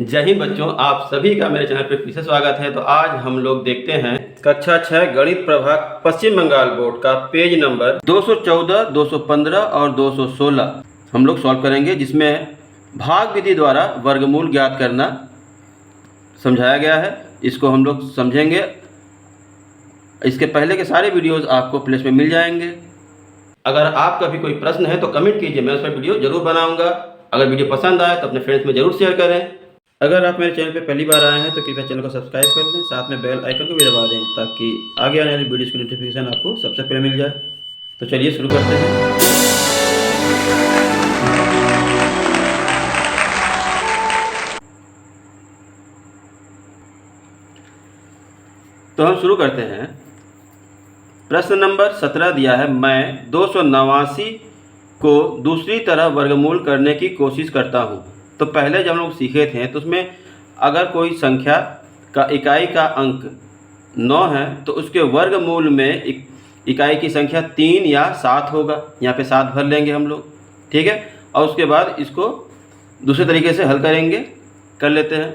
जय हिंद बच्चों, आप सभी का मेरे चैनल पर फिर से स्वागत है। तो आज हम लोग देखते हैं कक्षा 6 गणित प्रभाग पश्चिम बंगाल बोर्ड का पेज नंबर 214, 215 और 216 हम लोग सॉल्व करेंगे, जिसमें भाग विधि द्वारा वर्गमूल ज्ञात करना समझाया गया है। इसको हम लोग समझेंगे। इसके पहले के सारे वीडियोज़ आपको प्लेलिस्ट में मिल जाएंगे। अगर आपका भी कोई प्रश्न है तो कमेंट कीजिए, मैं उस पर वीडियो जरूर बनाऊंगा। अगर वीडियो पसंद आए तो अपने फ्रेंड्स में जरूर शेयर करें। अगर आप मेरे चैनल पे पहली बार आए हैं तो कृपया चैनल को सब्सक्राइब कर लें, साथ में बेल आइकन को भी दबा दें ताकि आगे आने वाली वीडियोज़ की नोटिफिकेशन आपको सबसे पहले मिल जाए। तो चलिए शुरू करते हैं। तो हम शुरू करते हैं। प्रश्न नंबर 17 दिया है, मैं 289 को दूसरी तरह वर्गमूल करने की कोशिश करता हूँ। तो पहले जब हम लोग सीखे थे तो उसमें अगर कोई संख्या का इकाई का अंक 9 है तो उसके वर्गमूल में इकाई की संख्या 3 या 7 होगा। यहाँ पे 7 भर लेंगे हम लोग, ठीक है। और उसके बाद इसको दूसरे तरीके से हल कर लेते हैं।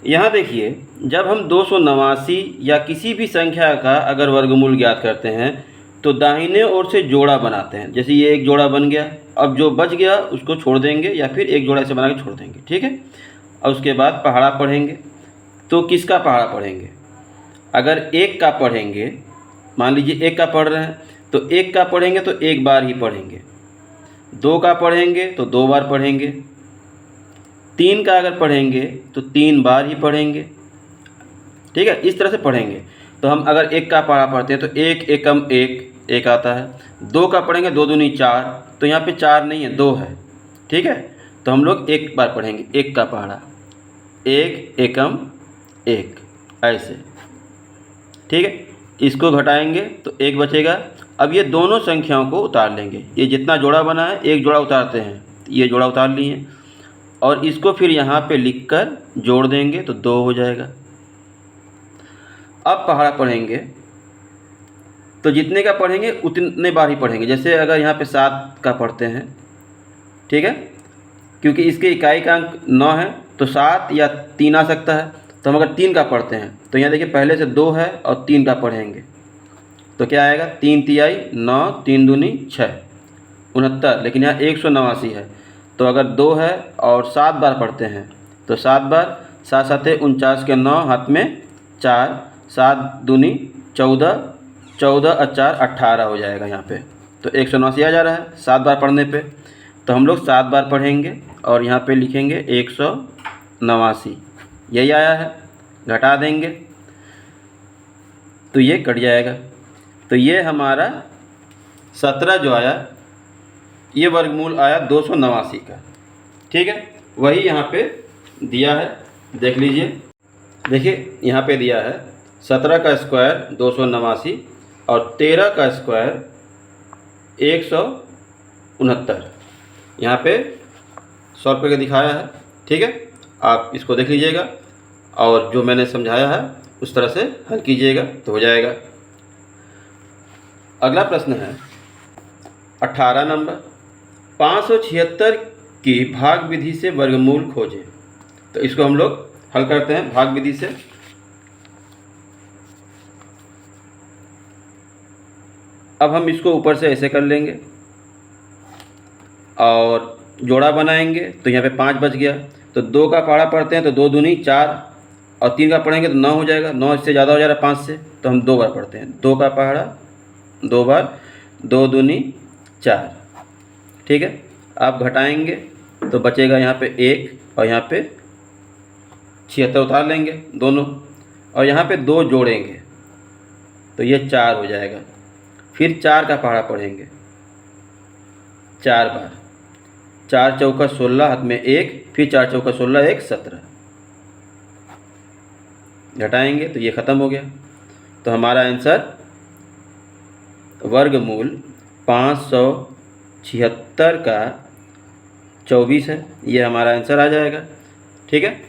यहाँ देखिए, जब हम 289 या किसी भी संख्या का अगर वर्गमूल ज्ञात करते हैं तो दाहिने ओर से जोड़ा बनाते हैं। जैसे ये एक जोड़ा बन गया, अब जो बच गया उसको छोड़ देंगे या फिर एक जोड़ा ऐसे बना के छोड़ देंगे, ठीक है। और उसके बाद पहाड़ा पढ़ेंगे। तो किसका पहाड़ा पढ़ेंगे? अगर एक का पढ़ेंगे, मान लीजिए एक का पढ़ रहे हैं तो एक का पढ़ेंगे तो एक बार ही पढ़ेंगे। 2 का पढ़ेंगे तो 2 बार पढ़ेंगे। 3 का अगर पढ़ेंगे तो 3 बार ही पढ़ेंगे, ठीक है। इस तरह से पढ़ेंगे। तो हम अगर एक का पहाड़ा पढ़ते हैं तो एक एकम एक आता है। 2 का पढ़ेंगे 2 दूनी 4, तो यहाँ पे 4 नहीं है 2 है, ठीक है। तो हम लोग एक बार पढ़ेंगे एक का पहाड़ा, एक एकम एक, ऐसे, ठीक है। इसको घटाएंगे तो एक बचेगा। अब ये दोनों संख्याओं को उतार लेंगे। ये जितना जोड़ा बना है एक जोड़ा उतारते हैं, ये जोड़ा उतार लिए और इसको फिर यहाँ पे लिखकर जोड़ देंगे तो 2 हो जाएगा। अब पहाड़ा पढ़ेंगे तो जितने का पढ़ेंगे उतने बार ही पढ़ेंगे। जैसे अगर यहाँ पे 7 का पढ़ते हैं, ठीक है, क्योंकि इसके इकाई का अंक 9 है तो 7 या 3 आ सकता है। तो हम अगर 3 का पढ़ते हैं तो यहाँ देखिए पहले से 2 है और 3 का पढ़ेंगे तो क्या आएगा, 3 तिहाई 9, 3 दूनी 6, 69। लेकिन यहाँ 189 है तो अगर 2 है और 7 बार पढ़ते हैं तो 7 बार, 7 7 49 के 9, हाथ में 4, 7 दूनी 14, 14 और 4 18 हो जाएगा यहाँ पे। तो 189 आ जा रहा है 7 बार पढ़ने पे। तो हम लोग 7 बार पढ़ेंगे और यहाँ पे लिखेंगे 189, यही आया है। घटा देंगे तो ये कट जाएगा। तो ये हमारा 17 जो आया ये वर्गमूल आया 289 का, ठीक है। वही यहाँ पे दिया है, देख लीजिए। देखिए यहाँ पे दिया है 17 का स्क्वायर 289 और 13 का स्क्वायर 169। यहाँ पे सॉल्व करके दिखाया है, ठीक है। आप इसको देख लीजिएगा और जो मैंने समझाया है उस तरह से हल कीजिएगा तो हो जाएगा। अगला प्रश्न है 18 नंबर, 576 की भाग विधि से वर्गमूल खोजें। तो इसको हम लोग हल करते हैं भाग विधि से। अब हम इसको ऊपर से ऐसे कर लेंगे और जोड़ा बनाएंगे तो यहाँ पे 5 बच गया। तो 2 का पहाड़ा पढ़ते हैं तो 2 दूनी 4 और 3 का पढ़ेंगे तो 9 हो जाएगा। 9 इससे ज़्यादा हो जा रहा है 5 से, तो हम 2 बार पढ़ते हैं। 2 का पहाड़ा 2 बार, 2 दूनी 4, ठीक है। आप घटाएंगे तो बचेगा यहाँ पे 1 और यहाँ पे 76 उतार लेंगे दोनों और यहाँ पे 2 जोड़ेंगे तो ये 4 हो जाएगा। फिर 4 का पहाड़ा पढ़ेंगे 4 बार, 4 चौका 16, हाथ में 1, फिर 4 चौका 16, 1 17। घटाएंगे तो ये ख़त्म हो गया। तो हमारा आंसर वर्गमूल 576 का 24 है। ये हमारा आंसर आ जाएगा, ठीक है।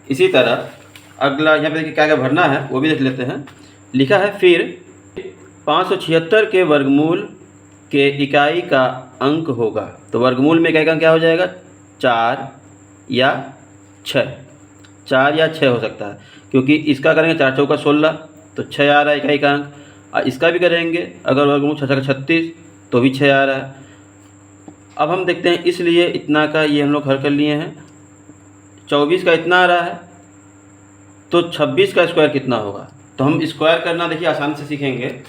इसी तरह अगला यहाँ पे देखिए क्या क्या भरना है वो भी देख लेते हैं। लिखा है फिर 576 के वर्गमूल के इकाई का अंक होगा। तो वर्गमूल में इकाई का अंक क्या हो जाएगा, 4 या 6, 4 या 6 हो सकता है, क्योंकि इसका करेंगे 4 चौका 16 तो 6 आ रहा है इकाई का अंक, और इसका भी करेंगे अगर वर्गमूल 6 छक्का 36 तो भी 6 आ रहा है। अब हम देखते हैं, इसलिए इतना का ये हम लोग हल कर लिए हैं। 24 का इतना आ रहा है, तो 26 का स्क्वायर कितना होगा, तो हम स्क्वायर करना देखिए आसानी से सीखेंगे।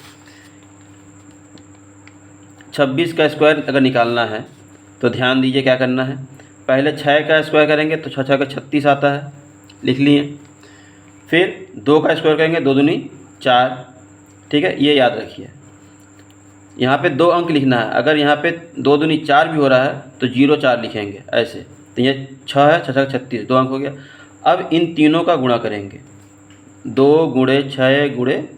26 का स्क्वायर अगर निकालना है तो ध्यान दीजिए क्या करना है। पहले 6 का स्क्वायर करेंगे तो 6 का 36 आता है, लिख लिए। फिर 2 का स्क्वायर करेंगे, 2 दूनी 4, ठीक है, ये याद रखिए। यहाँ पे 2 अंक लिखना है, अगर यहाँ पे 2 दूनी 4 भी हो रहा है तो 0 4 लिखेंगे ऐसे। तो ये 6 है, 6 36, 2 अंक हो गया। अब इन तीनों का गुणा करेंगे, 2 गुणे 6 गुणे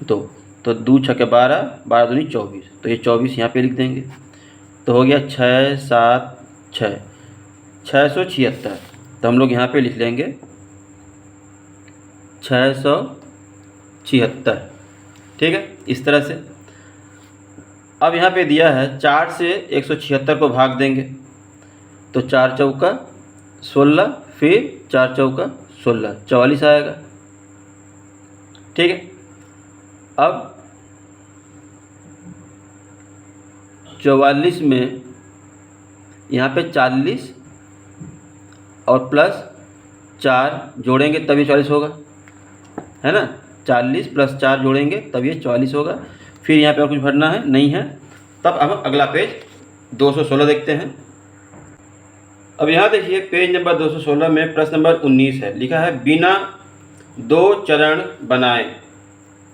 2, तो 2 छक्के 12, 12 दूनी 24, तो ये 24 यहाँ पे लिख देंगे। तो हो गया 6 7 6, 676। तो हम लोग यहाँ पे लिख लेंगे 676, ठीक है, इस तरह से। अब यहाँ पे दिया है 4 से 176 को भाग देंगे, तो 4 चौका 16, फिर 4 चौका 16, 44 आएगा, ठीक है। अब 44 में यहाँ पे 40 और प्लस 4 जोड़ेंगे तब ये 44 होगा, है ना। 40 प्लस 4 जोड़ेंगे तब ये 44 होगा। फिर यहाँ पे और कुछ भरना है नहीं है। तब अब अगला पेज 216 देखते हैं। अब यहाँ देखिए पेज नंबर 216 में प्रश्न नंबर 19 है, लिखा है बिना 2 चरण बनाए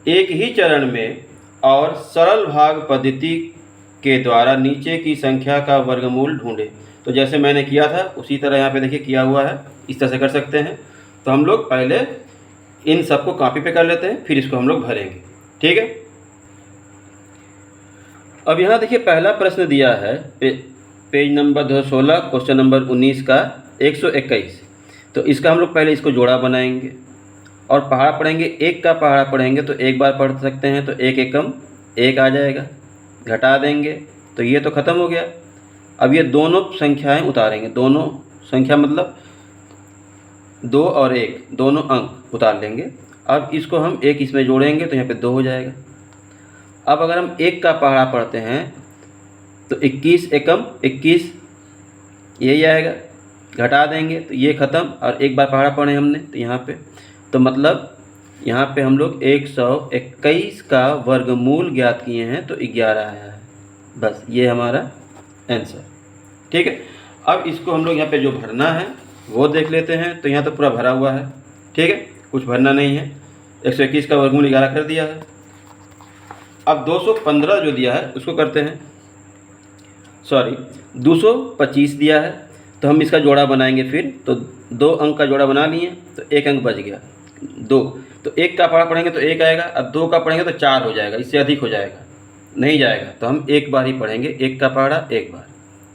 एक ही चरण में और सरल भाग पद्धति के द्वारा नीचे की संख्या का वर्गमूल ढूंढे। तो जैसे मैंने किया था उसी तरह यहाँ पे देखिए किया हुआ है, इस तरह से कर सकते हैं। तो हम लोग पहले इन सबको कॉपी पे कर लेते हैं, फिर इसको हम लोग भरेंगे, ठीक है। अब यहाँ देखिए पहला प्रश्न दिया है पेज नंबर 216 क्वेश्चन नंबर 19 का 121। तो इसका हम लोग पहले इसको जोड़ा बनाएंगे और पहाड़ा पढ़ेंगे। एक का पहाड़ा पढ़ेंगे तो एक बार पढ़ सकते हैं, तो 1 एकम 1 आ जाएगा, घटा देंगे तो ये तो ख़त्म हो गया। अब ये दोनों संख्याएं उतारेंगे, दोनों संख्या मतलब 2 और 1 दोनों अंक उतार लेंगे। अब इसको हम 1 इसमें जोड़ेंगे तो यहाँ पे 2 हो जाएगा। अब अगर हम 1 का पहाड़ा पढ़ते हैं तो 21 एकम 21 यही आएगा, घटा देंगे तो ये ख़त्म, और एक बार पहाड़ा पढ़े हमने तो यहाँ पे, तो मतलब यहाँ पे हम लोग 121 का वर्गमूल ज्ञात किए हैं तो 11 आया है। बस ये हमारा आंसर, ठीक है। अब इसको हम लोग यहाँ पे जो भरना है वो देख लेते हैं। तो यहाँ तो पूरा भरा हुआ है, ठीक है, कुछ भरना नहीं है। 121 का वर्गमूल 11 कर दिया है। अब 215 जो दिया है उसको करते हैं, सॉरी 225 दिया है तो हम इसका जोड़ा बनाएंगे। फिर तो 2 अंक का जोड़ा बना लिए तो 1 अंक बच गया 2, तो 1 का पहाड़ा पढ़ेंगे तो 1 आएगा। अब 2 का पढ़ेंगे तो 4 हो जाएगा, इससे अधिक हो जाएगा नहीं जाएगा, तो हम एक बार ही पढ़ेंगे। 1 का पहाड़ा एक बार,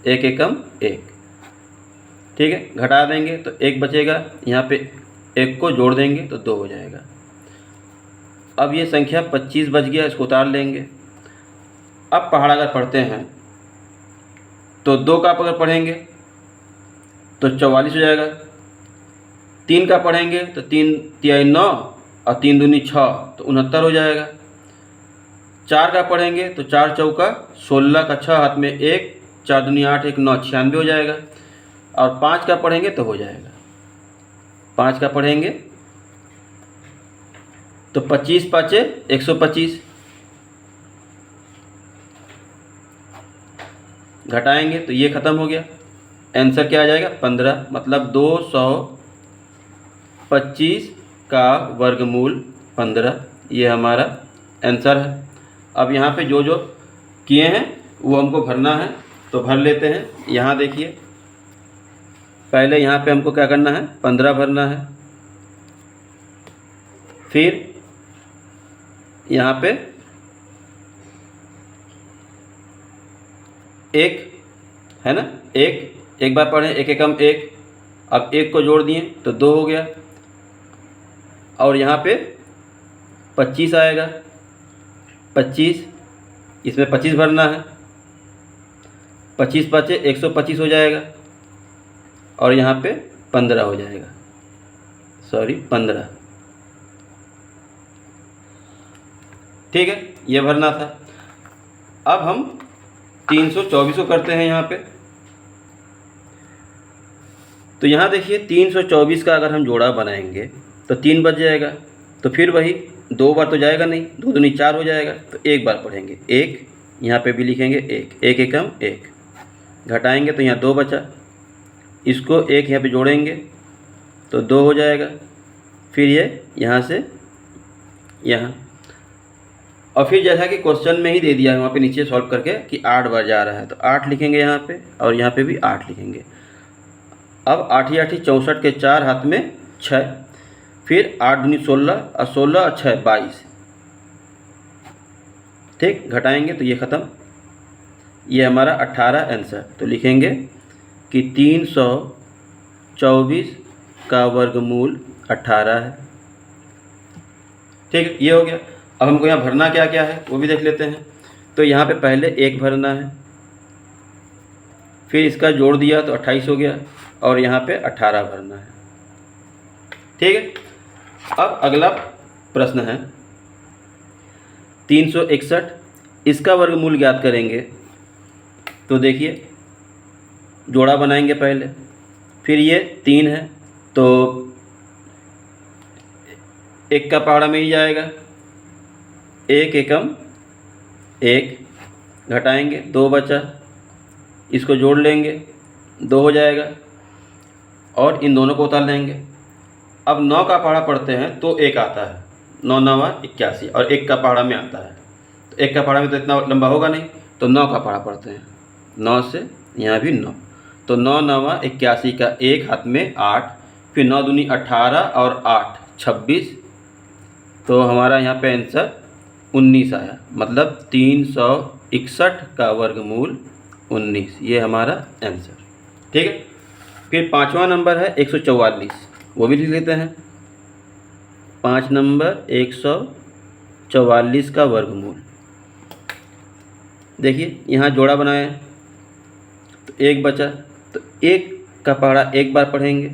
1 एकम 1, ठीक है, घटा देंगे तो 1 बचेगा, यहाँ पे 1 को जोड़ देंगे तो 2 हो जाएगा। अब ये संख्या 25 बच गया, इसको उतार लेंगे। अब पहाड़ा अगर पढ़ते हैं तो 2 का अगर पढ़ेंगे तो 44 हो जाएगा। 3 का पढ़ेंगे तो 3 तिहाई 9 और 3 दूनी 6 तो 69 हो जाएगा। 4 का पढ़ेंगे तो 4 चौका 16 का 6 हाथ में 1, 4 दूनी 8 1 9 96 हो जाएगा। और 5 का पढ़ेंगे तो हो जाएगा, 5 का पढ़ेंगे तो 25 पाँचे 125, घटाएंगे तो ये ख़त्म हो गया। आंसर क्या आ जाएगा 15, मतलब 225 का वर्गमूल 15, ये हमारा आंसर है। अब यहाँ पे जो जो किए हैं वो हमको भरना है, तो भर लेते हैं। यहाँ देखिए पहले यहाँ पे हमको क्या करना है 15 भरना है, फिर यहाँ पे 1 है ना, एक बार पढ़ें 1 एकम 1, अब 1 को जोड़ दिए तो 2 हो गया। और यहाँ पे 25 आएगा, 25 इसमें 25 भरना है, 25 पाँचे 125 हो जाएगा। और यहाँ पे 15 हो जाएगा, सॉरी 15। ठीक है, ये भरना था। अब हम 324 को करते हैं यहाँ पे। तो यहाँ देखिए 324 का अगर हम जोड़ा बनाएंगे तो 3 बच जाएगा, तो फिर वही 2 बार तो जाएगा नहीं, 2 दूनी 4 हो जाएगा, तो 1 बार पढ़ेंगे, 1 यहाँ पे भी लिखेंगे, 1 1 एकम 1, घटाएंगे तो यहाँ 2 बचा, इसको 1 यहाँ पे जोड़ेंगे तो 2 हो जाएगा, फिर ये यहाँ से यहाँ, और फिर जैसा कि क्वेश्चन में ही दे दिया है वहाँ पे नीचे सॉल्व करके कि 8 बार जा रहा है, तो 8 लिखेंगे यहाँ पे, और यहाँ पे भी 8 लिखेंगे। अब 8 8 64 के 4 हाथ में 6, फिर 8 दूनी 16 और 16 और 6 22, ठीक, घटाएंगे तो ये ख़त्म, ये हमारा 18 आंसर। तो लिखेंगे कि 324 का वर्गमूल 18 है। ठीक, ये हो गया। अब हमको यहाँ भरना क्या क्या है वो भी देख लेते हैं। तो यहाँ पे पहले 1 भरना है, फिर इसका जोड़ दिया तो 28 हो गया, और यहाँ पे 18 भरना है। ठीक है, अब अगला प्रश्न है 361, इसका वर्गमूल ज्ञात करेंगे। तो देखिए जोड़ा बनाएंगे पहले, फिर ये 3 है तो 1 का पहाड़ा में ही जाएगा, 1 एकम 1, घटाएंगे 2 बचा, इसको जोड़ लेंगे 2 हो जाएगा, और इन दोनों को उतार लेंगे। अब 9 का पहाड़ा पढ़ते हैं तो 1 आता है, 9 9 81, और 1 का पहाड़ा में आता है, तो 1 का पहाड़ा में तो इतना लंबा होगा नहीं, तो 9 का पहाड़ा पढ़ते हैं, 9 से यहाँ भी 9, तो 9 9 81 का 1 हाथ में 8, फिर 9 दूनी 18 और 8 26, तो हमारा यहाँ पे आंसर 19 आया, मतलब 361 का वर्गमूल 19, ये हमारा आंसर। ठीक है, फिर 5वां नंबर है 144, वो भी लिख लेते हैं। 5 नंबर 144 का वर्गमूल, देखिए यहाँ जोड़ा बनाए तो 1 बचा, तो 1 का पहाड़ा 1 बार पढ़ेंगे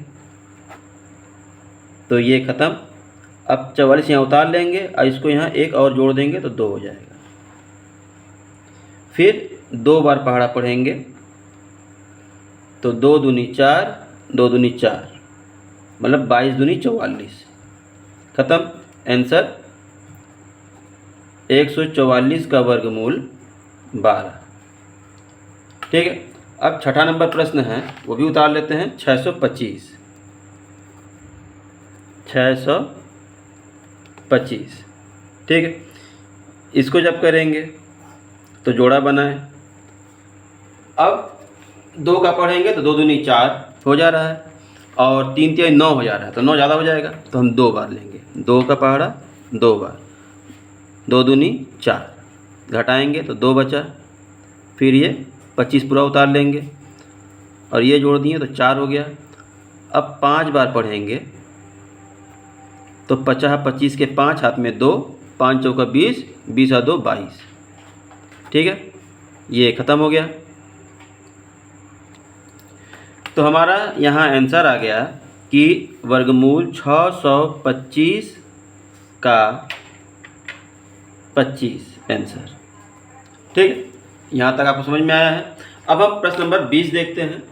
तो ये ख़त्म। अब 44 यहाँ उतार लेंगे और इसको यहाँ 1 और जोड़ देंगे तो 2 हो जाएगा, फिर 2 बार पहाड़ा पढ़ेंगे तो 2 दूनी 4, 2 दूनी 4, मतलब 22 दूनी 44, ख़त्म। आंसर 144 का वर्गमूल 12। ठीक है, अब 6ठा नंबर प्रश्न है, वो भी उतार लेते हैं। 625, 625, ठीक है, इसको जब करेंगे तो जोड़ा बनाए। अब 2 का पढ़ेंगे तो 2 दूनी 4 हो जा रहा है, और 3 3 9 हो जा रहा है, तो 9 ज़्यादा हो जाएगा, तो हम 2 बार लेंगे, 2 का पहाड़ा 2 बार, 2 दूनी 4, घटाएंगे तो 2 बचा, फिर ये 25 पूरा उतार लेंगे और ये जोड़ दिए तो 4 हो गया। अब 5 बार पढ़ेंगे तो 50 25 के 5 हाथ में 2, 5 चौका 20, 20 और 2 22। ठीक है, ये ख़त्म हो गया। तो हमारा यहाँ आंसर आ गया कि वर्गमूल 625 का 25 आंसर। ठीक है, यहाँ तक आपको समझ में आया है। अब हम प्रश्न नंबर 20 देखते हैं।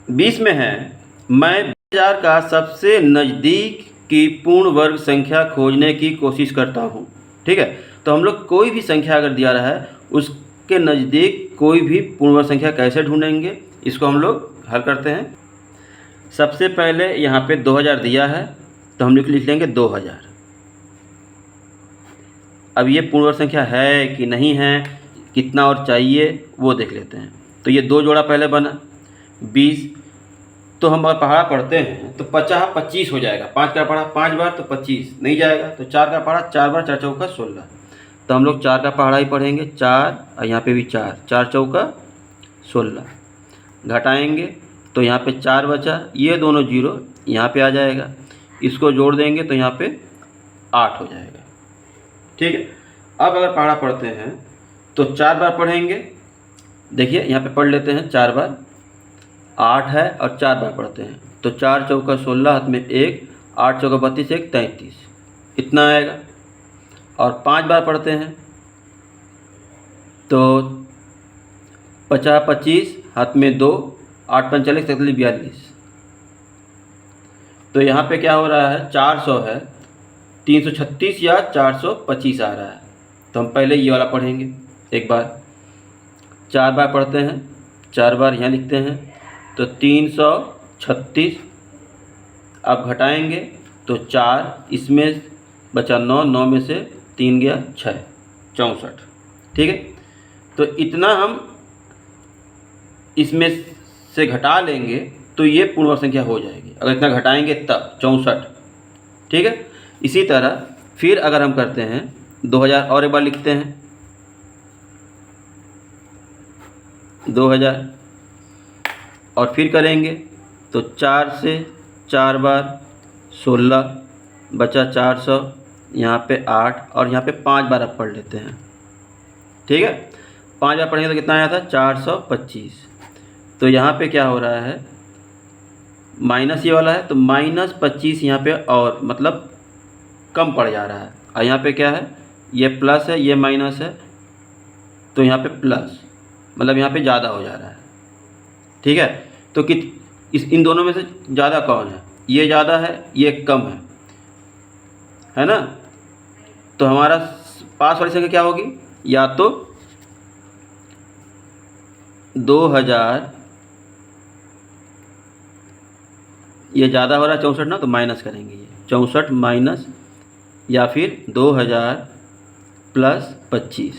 बीस में है, मैं 2000 का सबसे नज़दीक की पूर्ण वर्ग संख्या खोजने की कोशिश करता हूँ। ठीक है, तो हम लोग कोई भी संख्या अगर दिया रहा है उसके नज़दीक कोई भी पूर्ण वर्ग संख्या कैसे ढूंढेंगे, इसको हम लोग हल करते हैं। सबसे पहले यहाँ पे 2000 दिया है तो हम लोग लिख लेंगे 2000। अब ये पूर्ण वर्ग संख्या है कि नहीं है, कितना और चाहिए वो देख लेते हैं। तो ये 2 जोड़ा पहले बना 20, तो हम अगर पहाड़ा पढ़ते हैं तो 50 25 हो जाएगा, 5 का पहाड़ा 5 बार तो 25 नहीं जाएगा, तो 4 का पहाड़ा 4 बार, 4 चौका 16, तो हम लोग 4 का पहाड़ा ही पढ़ेंगे 4, और यहाँ पे भी 4, 4 चौका 16, घटाएंगे तो यहाँ पे 4 बचा, ये दोनों जीरो यहाँ पे आ जाएगा, इसको जोड़ देंगे तो यहाँ पे 8 हो जाएगा। ठीक है, अब अगर पहाड़ा पढ़ते हैं तो 4 बार पढ़ेंगे देखिए यहाँ पे पढ़ लेते हैं 4 बार, 8 है और 4 बार पढ़ते हैं, तो 4 चौका 16, हाथ में 1, 8 चौका 32, 1 33, इतना आएगा। और 5 बार पढ़ते हैं तो 50 25, हाथ में 2, 8 5 40, 42। तो यहाँ पे क्या हो रहा है, 400 है, 336 या 425 आ रहा है। तो हम पहले ये वाला पढ़ेंगे एक बार। 4 बार पढ़ते हैं, 4 बार यहाँ लिखते हैं, तो 336। अब घटाएंगे तो 4, इसमें बचा 9, 9 में से 3 गया 6, 64। ठीक है, तो इतना हम इसमें से घटा लेंगे तो ये पूर्ण वर्ग संख्या हो जाएगी, अगर इतना घटाएंगे तब 64। ठीक है, इसी तरह फिर अगर हम करते हैं 2000, और एक बार लिखते हैं 2000, और फिर करेंगे तो 4 से 4 बार 16, बचा 400, यहाँ पे 8, और यहाँ पे 5 बार अब पढ़ लेते हैं। ठीक है, 5 बार पढ़ेंगे तो कितना आया था, 425। तो यहाँ पे क्या हो रहा है, माइनस ये वाला है, तो -25 यहाँ पे, और मतलब कम पड़ जा रहा है। और यहाँ पे क्या है, ये प्लस है, ये माइनस है, तो यहाँ पे प्लस, मतलब यहाँ पे ज़्यादा हो जा रहा है। ठीक है, तो इन दोनों में से ज़्यादा कौन है, ये ज़्यादा है, ये कम है ना। तो हमारा पास वाली संख्या क्या होगी, या तो 2000, ये ज़्यादा हो रहा है 64 ना, तो माइनस करेंगे ये 64 माइनस, या फिर 2000 प्लस 25,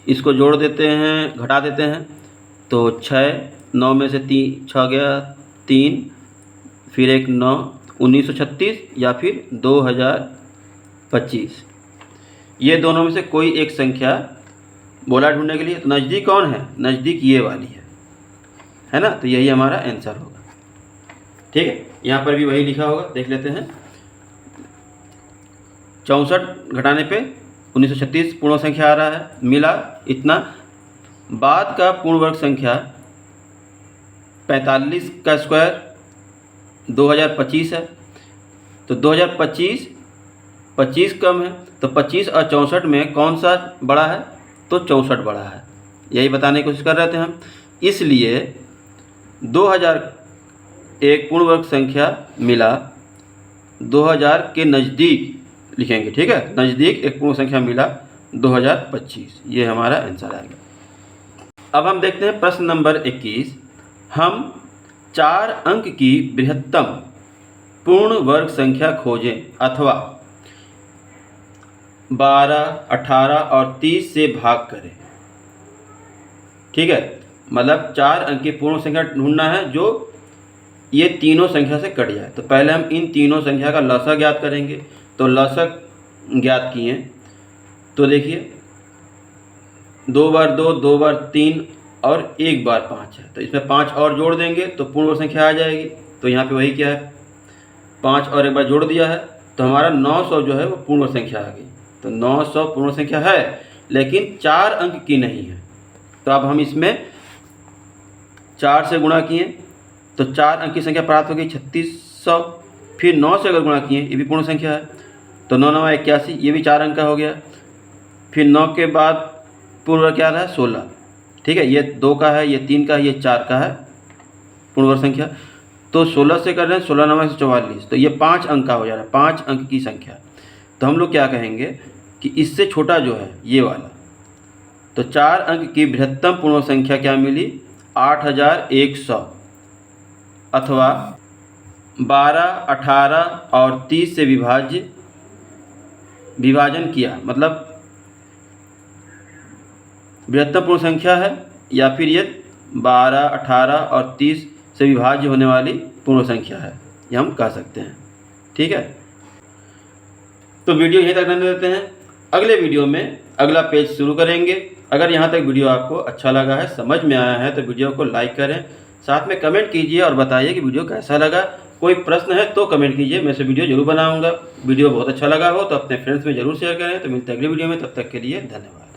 इसको जोड़ देते हैं, घटा देते हैं, तो 6, 9 में से 6 गया 3, फिर एक 9, 1936, या फिर 2025। ये दोनों में से कोई एक संख्या बोला ढूंढने के लिए, तो नज़दीक कौन है, नज़दीक ये वाली है ना, तो यही हमारा आंसर होगा। ठीक है, यहाँ पर भी वही लिखा होगा, देख लेते हैं। 64 घटाने पे 1936 पूर्ण संख्या आ रहा है, मिला इतना। बाद का पूर्ण वर्ग संख्या 45 का स्क्वायर 2025 है, तो 2025, 25 कम है, तो 25 और 64 में कौन सा बड़ा है, तो 64 बड़ा है। यही बताने की कोशिश कर रहे थे हम। इसलिए 2000 एक पूर्ण वर्ग संख्या मिला, 2000 के नज़दीक लिखेंगे। ठीक है, नज़दीक एक पूर्ण संख्या मिला 2025, ये हमारा आंसर आ गया। अब हम देखते हैं प्रश्न नंबर 21। हम 4 अंक की बृहत्तम पूर्ण वर्ग संख्या खोजें, अथवा 12, 18 और 30 से भाग करें। ठीक है, मतलब 4 अंक की पूर्ण संख्या ढूंढना है जो ये तीनों संख्या से कट जाए। तो पहले हम इन तीनों संख्या का लसक ज्ञात करेंगे। तो लसक ज्ञात किए, तो देखिए 2 बार 2, 2 बार 3 और 1 बार 5 है, तो इसमें 5 और जोड़ देंगे तो पूर्ण वर्ग संख्या आ जाएगी। तो यहाँ पे वही क्या है, 5 और 1 बार जोड़ दिया है, तो हमारा 900 जो है वो पूर्ण वर्ग संख्या आ गई। तो 900 पूर्ण वर्ग संख्या है, लेकिन 4 अंक की नहीं है। तो अब हम इसमें 4 से गुणा किए तो 4 अंक की संख्या प्राप्त हो गई 3600। फिर 9 से अगर गुणा किए, ये भी पूर्ण संख्या है, तो 9 9 81, ये भी 4 अंक का हो गया। फिर 9 के बाद पूर्ण वर्ग क्या रहा है, 16। ठीक है, ये 2 का है, ये 3 का है, ये 4 का है पूर्ण वर्ग संख्या। तो 16 से कर रहे हैं, 16 9 144, तो ये 5 अंक का हो जा रहा है, 5 अंक की संख्या। तो हम लोग क्या कहेंगे कि इससे छोटा जो है ये वाला, तो 4 अंक की बृहत्तम पूर्ण वर्ग संख्या क्या मिली, 8100, अथवा 12, 18 और 30 से विभाजन किया, मतलब बृहत्तम पूर्ण संख्या है, या फिर ये 12, 18 और 30 से विभाज्य होने वाली पूर्ण संख्या है, ये हम कह सकते हैं। ठीक है, तो वीडियो यहीं तक रहने देते हैं। अगले वीडियो में अगला पेज शुरू करेंगे। अगर यहाँ तक वीडियो आपको अच्छा लगा है, समझ में आया है, तो वीडियो को लाइक करें, साथ में कमेंट कीजिए और बताइए कि वीडियो कैसा लगा। कोई प्रश्न है तो कमेंट कीजिए, मैं इसे वीडियो जरूर बनाऊंगा। वीडियो बहुत अच्छा लगा हो तो अपने फ्रेंड्स में जरूर शेयर करें। तो मिलते हैं अगले वीडियो में, तब तक के लिए धन्यवाद।